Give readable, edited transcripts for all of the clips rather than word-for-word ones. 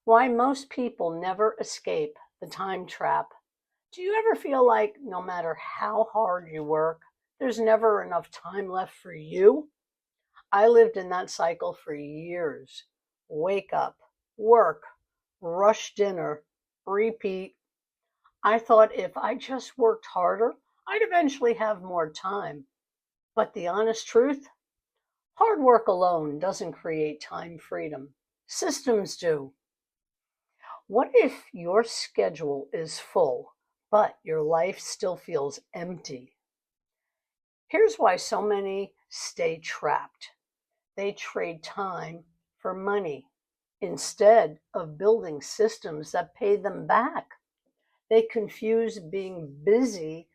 Why most people never escape the time trap. Do you ever feel like no matter how hard you work, there's never enough time left for you? I lived in that cycle for years. Wake up, work, rush dinner, repeat. I thought if I just worked harder, I'd eventually have more time. But the honest truth, hard work alone doesn't create time freedom. Systems do. What if your schedule is full, but your life still feels empty? Here's why so many stay trapped. They trade time for money instead of building systems that pay them back. They confuse being busy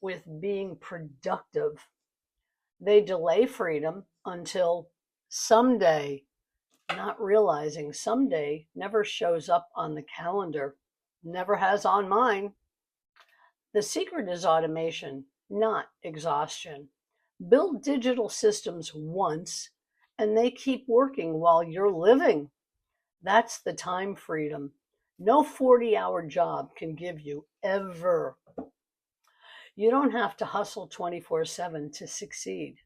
with being productive. They delay freedom until someday, not realizing someday never shows up on the calendar, never has on mine. The secret is automation, not exhaustion. Build digital systems once and they keep working while you're living. That's the time freedom no 40-hour job can give you ever. You don't have to hustle 24/7 to succeed.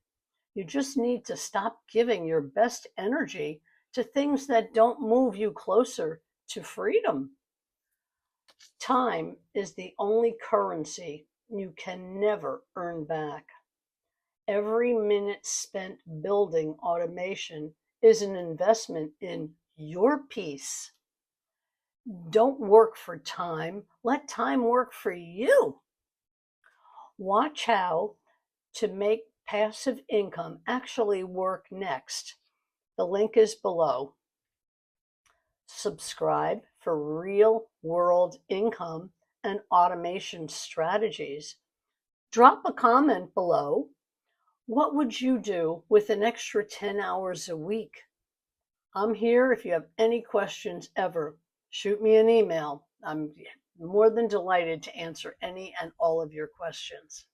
You just need to stop giving your best energy to things that don't move you closer to freedom. Time is the only currency you can never earn back. Every minute spent building automation is an investment in your peace. Don't work for time, let time work for you. Watch how to make passive income actually work next. The link is below. Subscribe for real world income and automation strategies. Drop a comment below. What would you do with an extra 10 hours a week? I'm here if you have any questions ever. Shoot me an email. I'm more than delighted to answer any and all of your questions.